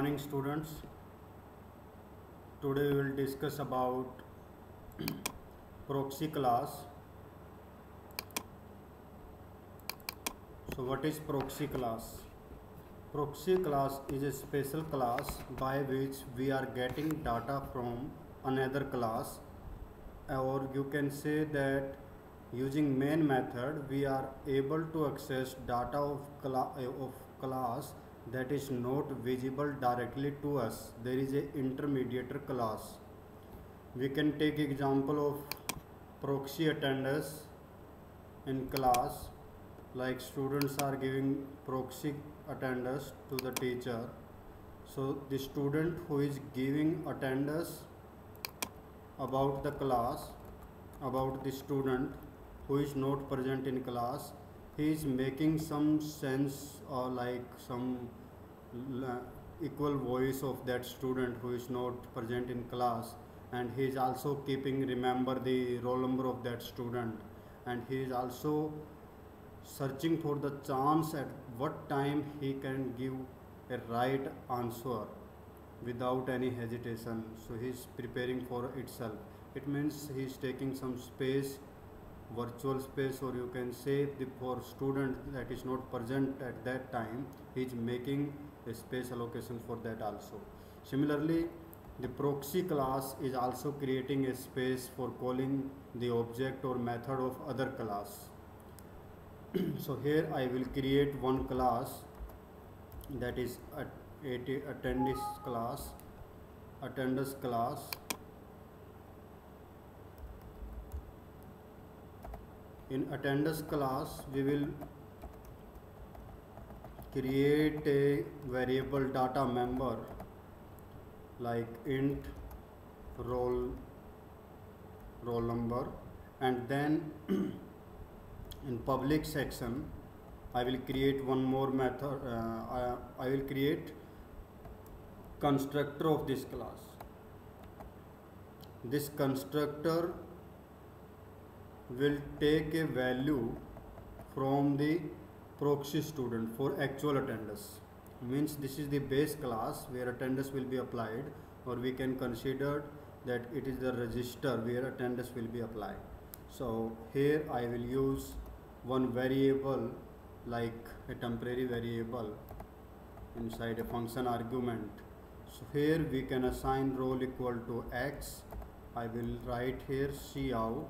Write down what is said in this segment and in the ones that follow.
morning, students. Today we will discuss about proxy class. So what is proxy class? Proxy class is a special class by which we are getting data from another class, or you can say that using main method we are able to access data of class that is not visible directly to us. There is a intermediate class. We can take example of proxy attendance in class, like students are giving proxy attendance to the teacher. So the student who is giving attendance about the class, about the student who is not present in class, he is making some sense or like some equal voice of that student who is not present in class, and he is also keeping remember the roll number of that student, and he is also searching for the chance at what time he can give a right answer without any hesitation. So he is preparing for itself. It means he is taking some space, virtual space, or you can say the for student that is not present at that time, he is making a space allocation for that also. Similarly, the proxy class is also creating a space for calling the object or method of other class. So here I will create one class, that is attendance class. In attendance class we will create a variable data member like int roll number, and then in public section I will create one more method. I will create constructor of this class. This constructor will take a value from the proxy student for actual attendance. Means this is the base class where attendance will be applied, or we can consider that it is the register where attendance will be applied. So here I will use one variable like a temporary variable inside a function argument. So here we can assign role equal to x. I will write here cout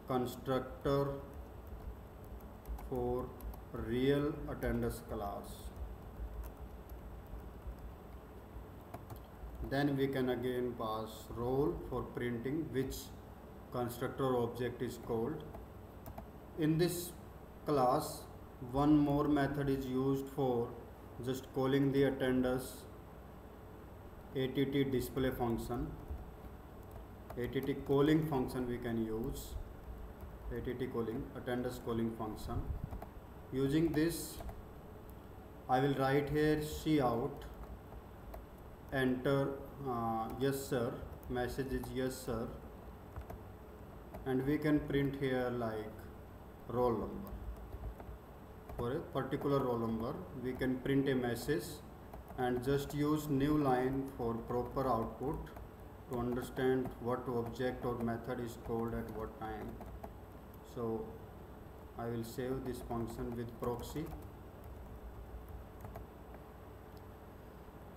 constructor for real attendance class. Then we can again pass role for printing which constructor object is called. In this class one more method is used for just calling the attendance att display function. Att calling function we can use, att calling attendance calling function. Using this I will write here cout enter yes sir, message is yes sir, and we can print here like roll number. For a particular roll number we can print a message and just use new line for proper output to understand what object or method is called at what time. So I will save this function with proxy.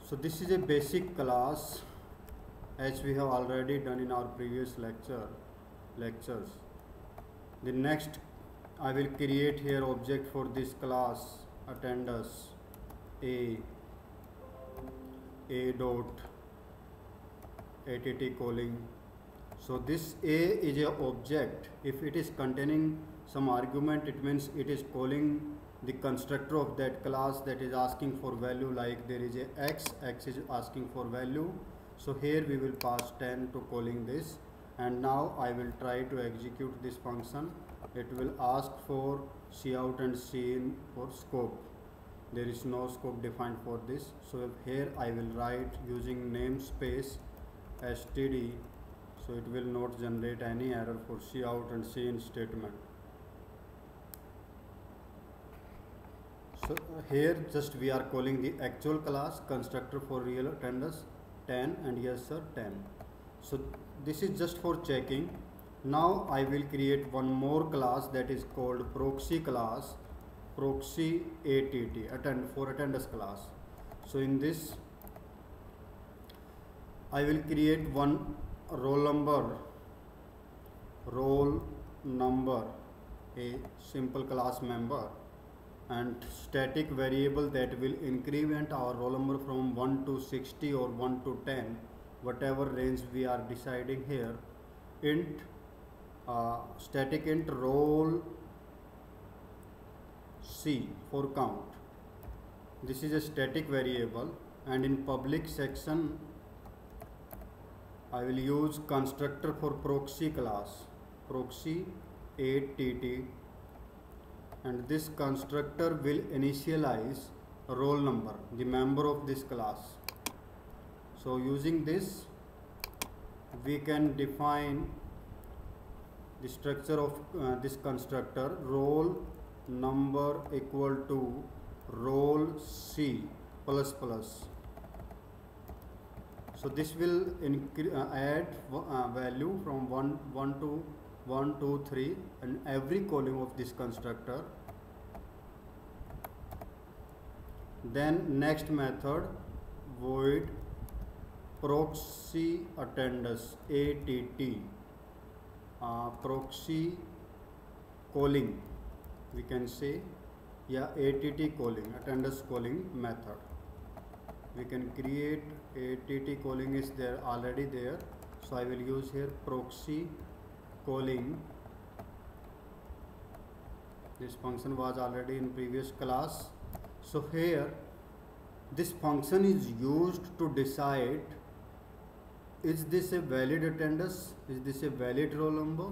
So this is a basic class as we have already done in our previous lectures. The next I will create here object for this class attendance a dot att calling. So this a is a object. If it is containing some argument, it means it is calling the constructor of that class that is asking for value, like there is a x is asking for value. So here we will pass 10 to calling this, and now I will try to execute this function. It will ask for cout and cin for scope. There is no scope defined for this. So here I will write using namespace std, so it will not generate any error for cout and cin statement. So here just we are calling the actual class constructor for real attendance 10 and yes sir 10. So this is just for checking. Now I will create one more class that is called proxy class, proxy ATT, for attendance class. So in this I will create one roll number, a simple class member, and static variable that will increment our roll number from 1 to 60 or 1 to 10, whatever range we are deciding here. Int static int roll C for count. This is a static variable, and in public section I will use constructor for proxy class, proxy ATT, and this constructor will initialize roll number, the member of this class. So using this we can define the structure of this constructor: roll number equal to roll C plus plus. So this will add value from 1 to 1, 2, 3 and every column of this constructor. Then next method, void proxy attendance ATT, proxy calling we can say, ATT calling, attendance calling method. We can create ATT calling is there already there, so I will use here proxy calling. This function was already in previous class. So here this function is used to decide, is this a valid attendance, is this a valid roll number.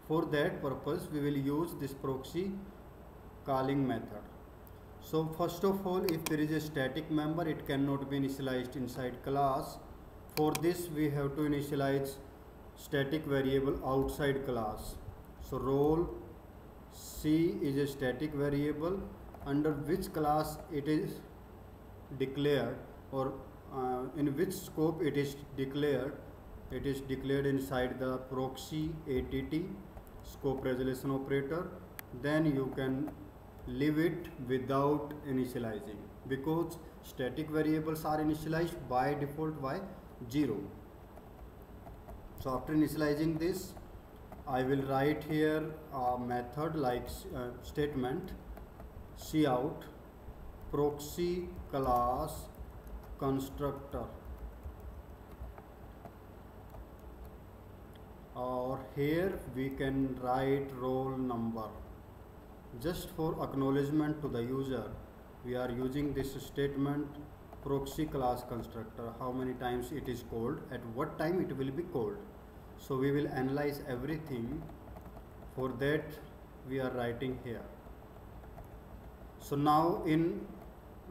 For that purpose we will use this proxy calling method. So first of all, if there is a static member, it cannot be initialized inside class. For this we have to initialize static variable outside class. So roll C is a static variable under which class it is declared, or in which scope it is declared. It is declared inside the proxy ATT scope resolution operator. Then you can leave it without initializing, because static variables are initialized by default by 0. So after initializing this, I will write here a method like statement cout proxy class constructor, or here we can write roll number. Just for acknowledgement to the user, we are using this statement proxy class constructor, how many times it is called, at what time it will be called. So we will analyze everything. For that we are writing here. So now in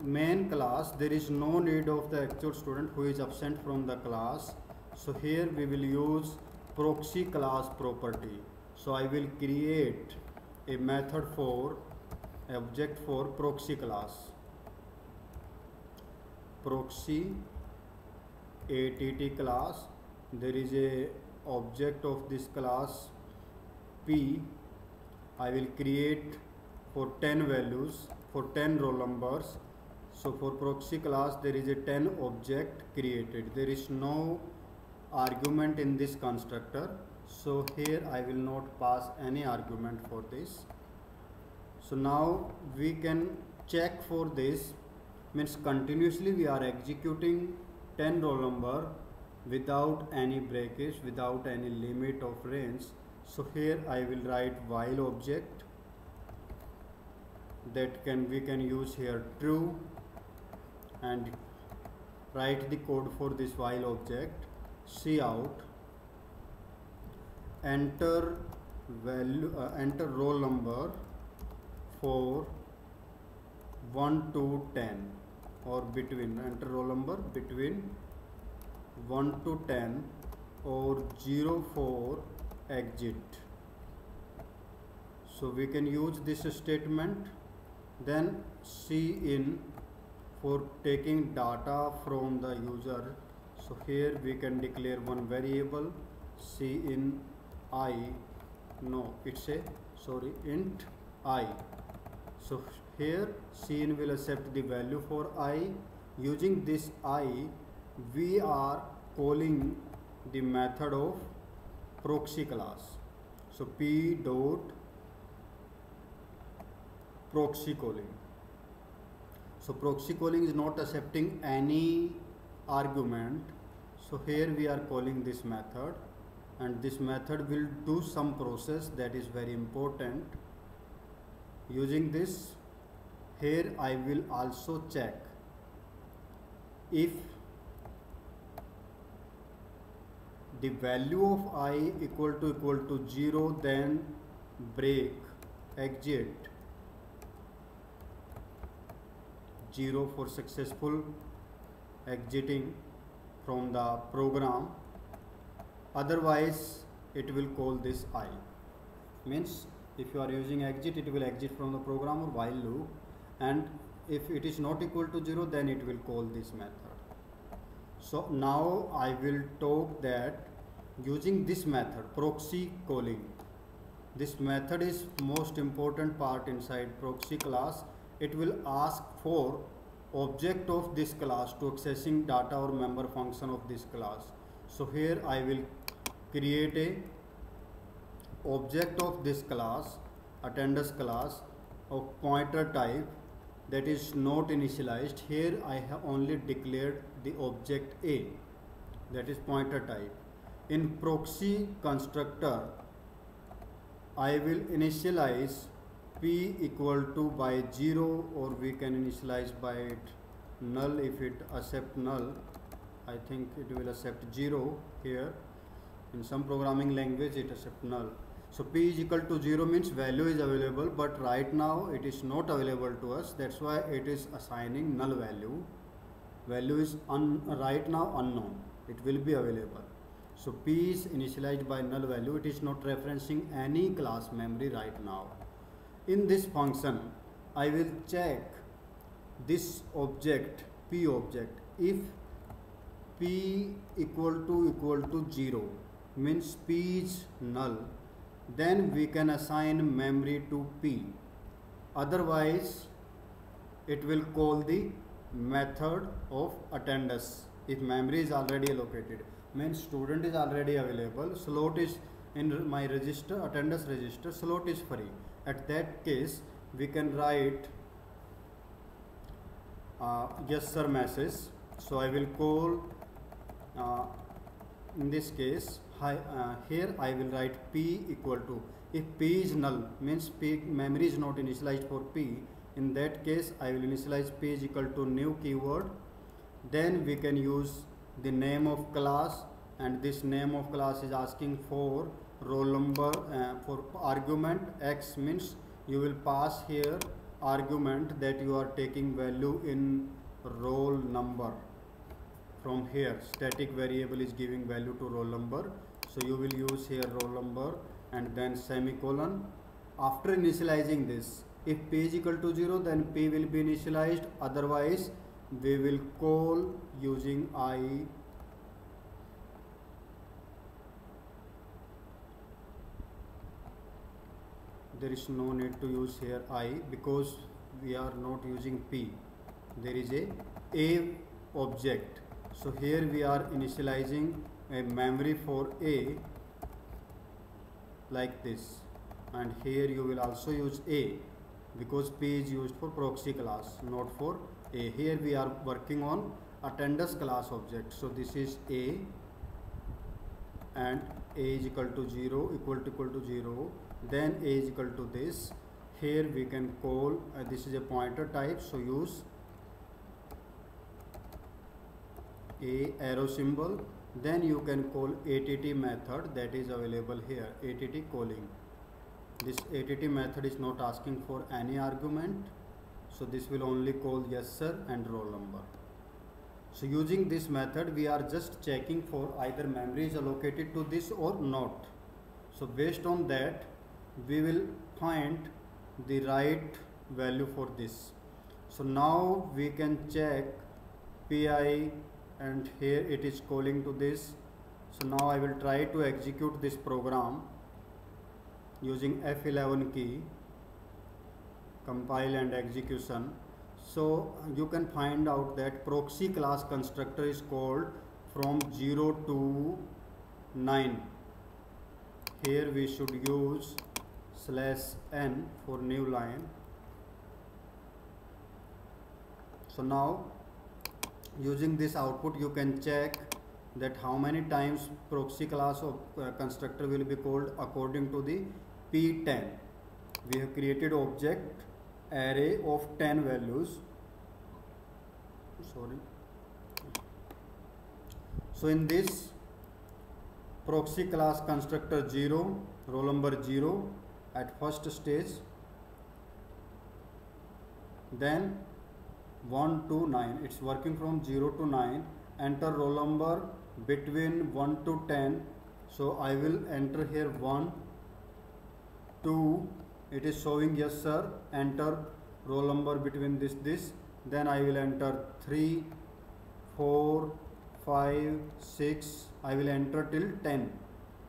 main class there is no need of the actual student who is absent from the class. So here we will use proxy class property. So I will create a method for object for proxy class, proxy ATT class. There is a object of this class P. I will create for 10 values, for 10 roll numbers. So for proxy class there is a 10 object created. There is no argument in this constructor. So here I will not pass any argument for this. So now we can check for this, means continuously we are executing 10 roll number without any breakage, without any limit of range. So here I will write while object, that we can use here true, and write the code for this while object. Cout enter value, enter roll number for 1 to 10 or between, enter roll number between 1 to 10 or 0 for exit. So we can use this statement then cin for taking data from the user. So here we can declare one variable cin I, no, it's a int I. So here cin will accept the value for I. Using this I, we are calling the method of proxy class. So p dot proxy calling. So proxy calling is not accepting any argument. So here we are calling this method, and this method will do some process that is very important. Using this, here I will also check if the value of I equal to 0, then break exit 0 for successful exiting from the program. Otherwise it will call this I. Means if you are using exit, it will exit from the program or while loop, and if it is not equal to 0, then it will call this method. So now I will talk that using this method proxy calling, this method is most important part inside proxy class. It will ask for object of this class to accessing data or member function of this class. So here I will create a object of this class, attendance class of pointer type that is not initialized. Here I have only declared the object A, that is pointer type. In proxy constructor, I will initialize p equal to by 0, or we can initialize by it null. If it accept null, I think it will accept 0 here. In some programming language it accept null. So p is equal to 0 means value is available, but right now it is not available to us. That's why it is assigning null value. Value is right now unknown. It will be available. So p is initialized by null value. It is not referencing any class memory right now. In this function, I will check this object, p object. If p equal to 0 means p is null, then we can assign memory to p. Otherwise, it will call the method of attendance. If memory is already allocated, means student is already available, slot is in my register, attendance register, slot is free. At that case, we can write yes sir message. So I will call in this case here I will write p equal to, if p is null means p memory is not initialized for p. In that case I will initialize p is equal to new keyword. Then we can use the name of class, and this name of class is asking for roll number for argument x, means you will pass here argument that you are taking value in roll number. From here static variable is giving value to roll number, so you will use here roll number and then semicolon. After initializing this, if p is equal to 0, then p will be initialized. Otherwise we will call using I. There is no need to use here I because we are not using p. There is a object. So here we are initializing a memory for a like this, and here you will also use a because p is used for proxy class, not for a. Here we are working on attendance class object. So this is a, and a is equal to 0, equal to 0. Then a is equal to this. Here we can call this is a pointer type, so use a arrow symbol. Then you can call att method that is available here, att calling. This att method is not asking for any argument, so this will only call yes sir and roll number. So using this method we are just checking for either memory is allocated to this or not. So based on that we will find the right value for this. So now we can check pi, and here it is calling to this. So now I will try to execute this program using F11 key, compile and execution. So you can find out that proxy class constructor is called from 0 to 9. Here we should use /n for new line. So now using this output you can check that how many times proxy class of constructor will be called according to the P10. We have created object array of 10 values. So in this proxy class constructor 0, roll number 0 at first stage, then 1 to 9, it's working from 0 to 9. Enter roll number between 1 to 10. So I will enter here 1, 2, it is showing yes sir. Enter roll number between this. Then I will enter 3, 4, 5, 6. I will enter till 10.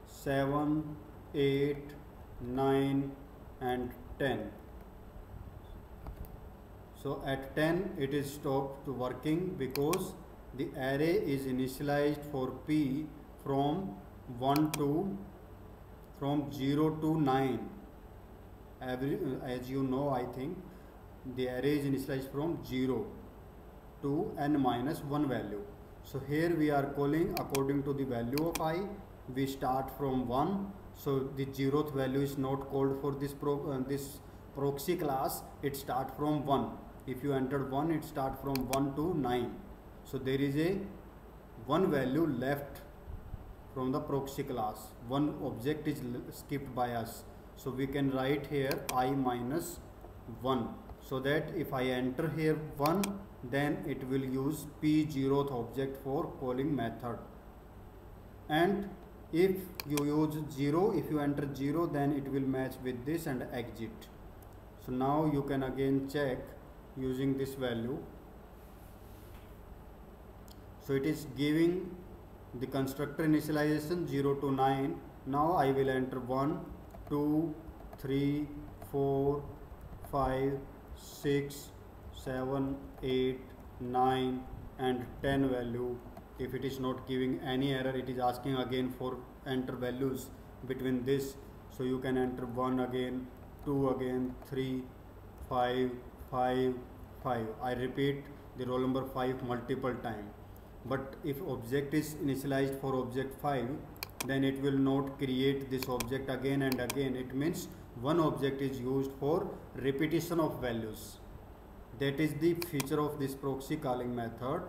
7, 8, 9 and 10. So at 10 it is stopped working because the array is initialized for P from 0 to 9. As you know, I think the array is initialized from 0 to n minus 1 value. So here we are calling according to the value of I. We start from 1. So the 0th value is not called for this proxy class. It start from 1. If you entered 1, it start from 1 to 9. So there is a 1 value left from the proxy class. One object is skipped by us. So we can write here I minus 1. So that if I enter here 1, then it will use P0th object for calling method. And if you use 0, if you enter 0, then it will match with this and exit. So now you can again check using this value. So it is giving the constructor initialization 0 to 9. Now I will enter 1, 2, 3, 4, 5, 6, 7, 8, 9 and 10 value. If it is not giving any error, it is asking again for enter values between this. So you can enter 1 again, 2 again, 3, 5, 5, 5. I repeat the roll number 5 multiple times. But if object is initialized for object 5, then it will not create this object again and again. It means one object is used for repetition of values. That is the feature of this proxy calling method,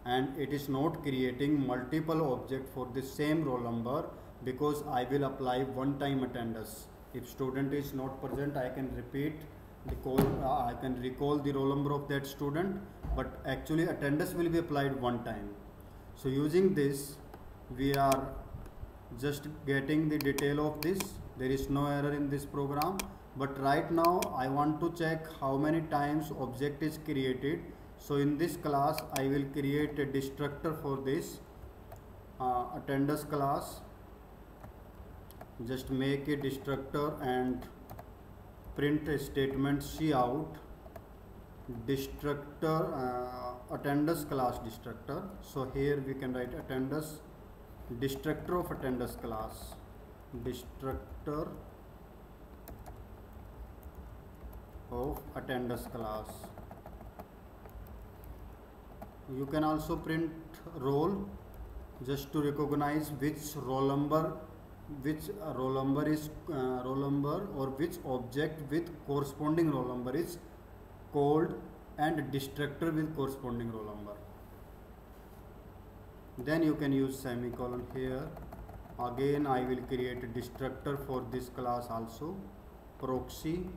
and it is not creating multiple objects for the same roll number because I will apply one time attendance. If student is not present, I can repeat the call, I can recall the roll number of that student, but actually attendance will be applied one time. So using this, we are just getting the detail of this. There is no error in this program, but right now I want to check how many times object is created. So in this class I will create a destructor for this attendance class. Just make a destructor and print a statement cout destructor attendance class destructor. So here we can write attendance destructor of attendance class, destructor of attendance class. You can also print roll just to recognize which roll number is roll number or which object with corresponding roll number is called, and destructor with corresponding roll number. Then you can use semicolon here. Again I will create a destructor for this class also, proxy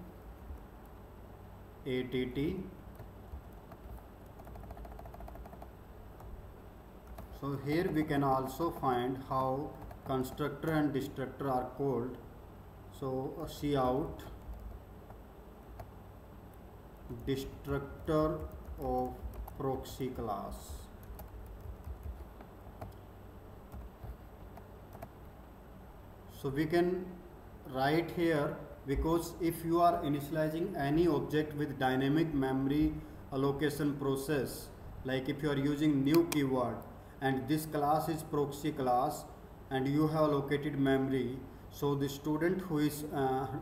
att. So here we can also find how constructor and destructor are called. So cout destructor of proxy class. So we can write here, because if you are initializing any object with dynamic memory allocation process, like if you are using new keyword and this class is proxy class and you have allocated memory, so the student who is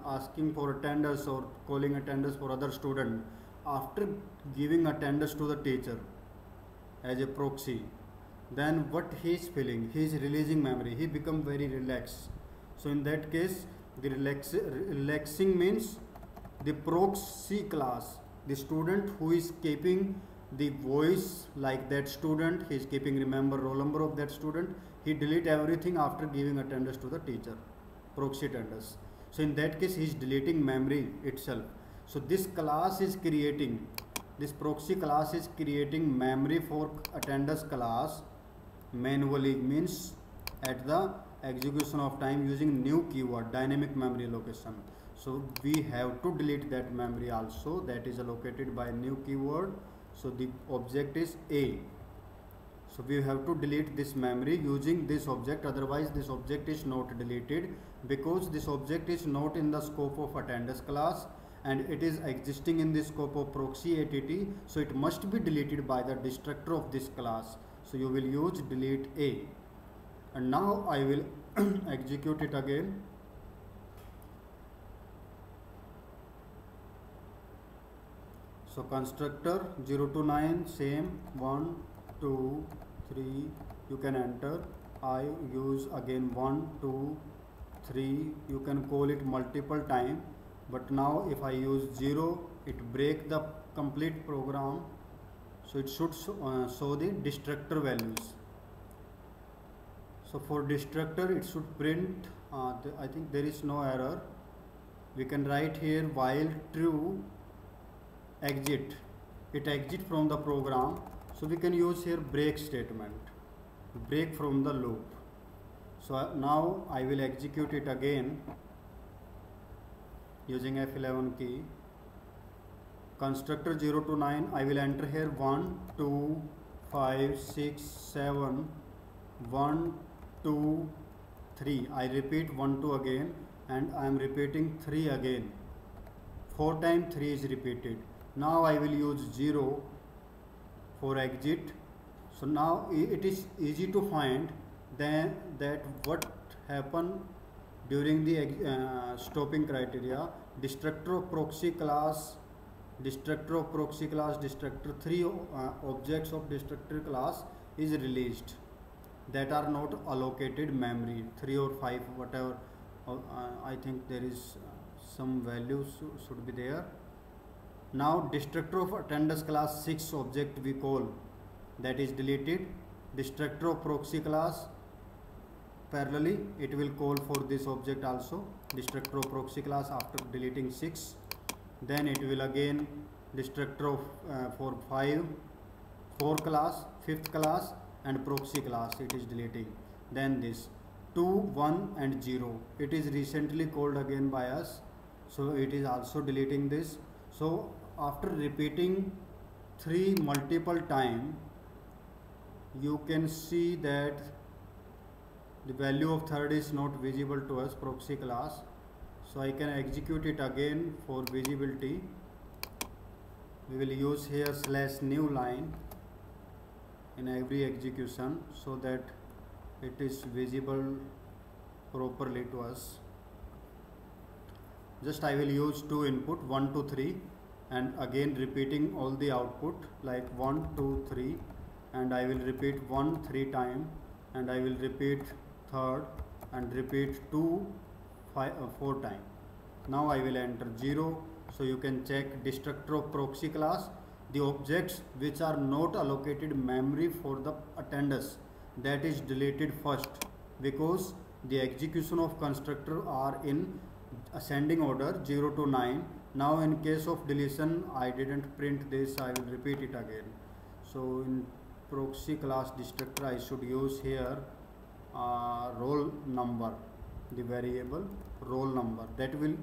asking for attendance or calling attendance for other student, after giving attendance to the teacher as a proxy, then what he is feeling, he is releasing memory, he become very relaxed. So in that case, the relaxing means the proxy class, the student who is keeping the voice like that student, he is keeping remember roll number of that student, he delete everything after giving attendance to the teacher, proxy attendance. So in that case, he is deleting memory itself. So this class is creating, this proxy class is creating memory for attendance class manually, means at the execution of time using new keyword dynamic memory allocation. So we have to delete that memory also, that is allocated by new keyword. So the object is A. So we have to delete this memory using this object, otherwise this object is not deleted, because this object is not in the scope of attendance class and it is existing in the scope of proxy ATT, so it must be deleted by the destructor of this class. So you will use delete A. And now I will execute it again. So constructor 0 to 9 same 1 2 3 you can enter. I use again 1 2 3, you can call it multiple time, but now if I use 0 it break the complete program. So it should show the destructor values. So for destructor it should print, I think there is no error. We can write here while true exit, it exit from the program. So we can use here break statement, break from the loop. So now I will execute it again using F11 key. Constructor 0 to 9, I will enter here 1 2 5 6 7 1 2 3. I repeat 1 2 again and I am repeating 3 again. 4 times 3 is repeated. Now I will use 0 for exit. So now it is easy to find then that what happened during the stopping criteria. Destructor of proxy class, destructor of proxy class, destructor, 3 objects of destructor class is released that are not allocated memory, 3 or 5 whatever. I think there is some values should be there. Now destructor of attendance class 6 object we call, that is deleted. Destructor of proxy class, parallelly it will call for this object also, destructor of proxy class after deleting 6. Then it will again destructor of for 4 class, 5th class and proxy class it is deleting. Then this 2 1 and 0 it is recently called again by us, so it is also deleting this. So after repeating 3 multiple time, you can see that the value of third is not visible to us, proxy class. So I can execute it again for visibility. We will use here /new line in every execution so that it is visible properly to us. Just I will use 2 input 1 2 3 and again repeating all the output like 1 2 3, and I will repeat 1 3 time and I will repeat third and repeat 2 4 time. Now I will enter 0. So you can check destructor of proxy class, the objects which are not allocated memory for the attendance, that is deleted first, because the execution of constructor are in ascending order 0 to 9. Now in case of deletion I didn't print this, I will repeat it again. So in proxy class destructor I should use here roll number, the variable roll number, that will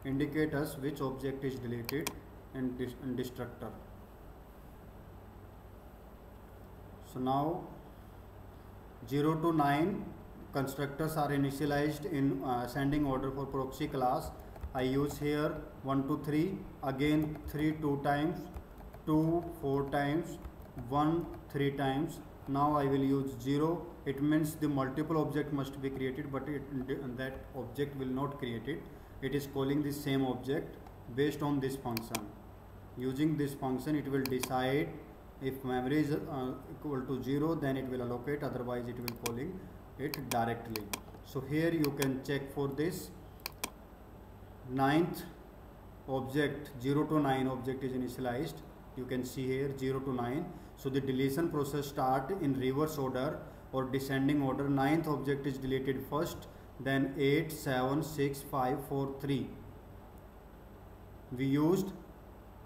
indicate us which object is deleted. and destructor. So now 0 to 9 constructors are initialized in ascending order for proxy class. I use here 1 to 3, again 3 2 times, 2 4 times, 1 3 times. Now I will use 0. It means the multiple object must be created, but that object will not create it. It is calling the same object based on this function. Using this function, it will decide if memory is equal to 0, then it will allocate, otherwise it will calling it directly. So here you can check for this. Ninth object, 0 to 9 object is initialized. You can see here 0 to 9. So the deletion process start in reverse order or descending order. Ninth object is deleted first, then 8 7 6 5 4 3. We used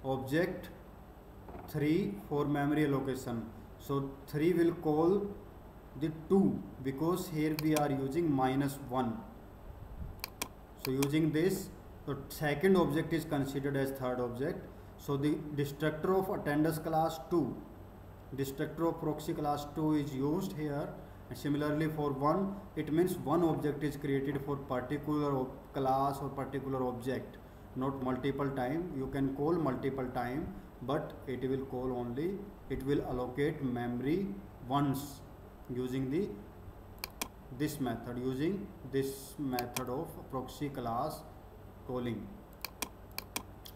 object 3 for memory allocation. So 3 will call the 2 because here we are using -1. So using this, the second object is considered as third object. So the destructor of attendance class 2, destructor of proxy class 2 is used here. And similarly for 1, it means one object is created for particular class or particular object, not multiple time. You can call multiple time, but it will call only, it will allocate memory once using this method, using this method of proxy class calling.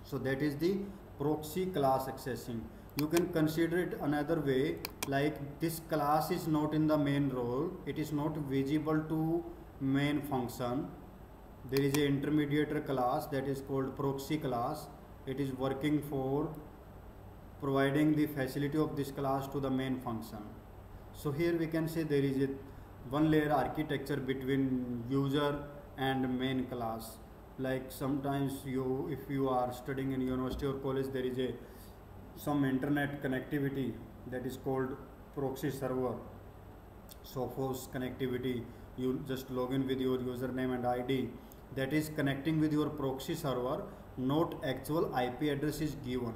So that is the proxy class accessing. You can consider it another way, like this class is not in the main role, it is not visible to main function. There is a intermediate class that is called proxy class. It is working for providing the facility of this class to the main function. So here we can say there is a one layer architecture between user and main class. Like sometimes if you are studying in university or college, there is some internet connectivity that is called proxy server. So for connectivity, you just log in with your username and ID. That is connecting with your proxy server, not actual IP address is given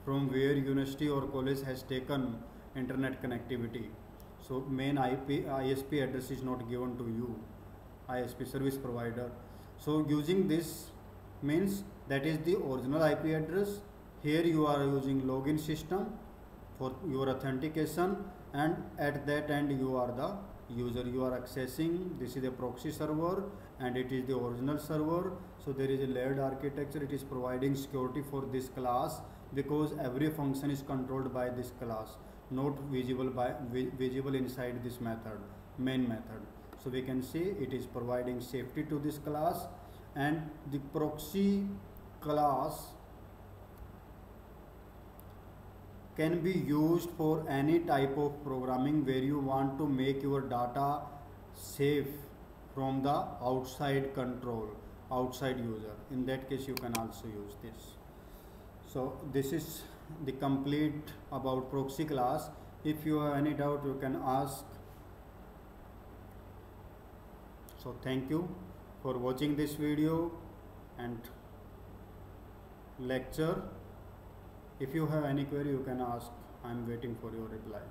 from where university or college has taken internet connectivity. So main ISP address is not given to you, ISP service provider. So using this means that is the original IP address. Here you are using login system for your authentication, and at that end you are the user. You are accessing, this is a proxy server and it is the original server. So there is a layered architecture. It is providing security for this class because every function is controlled by this class, not visible inside this method, main method. So we can see it is providing safety to this class. And the proxy class can be used for any type of programming where you want to make your data safe from the outside control, outside user. In that case you can also use this. So this is the complete about proxy class. If you have any doubt, you can ask. So thank you for watching this video and lecture. If you have any query, you can ask. I am waiting for your reply.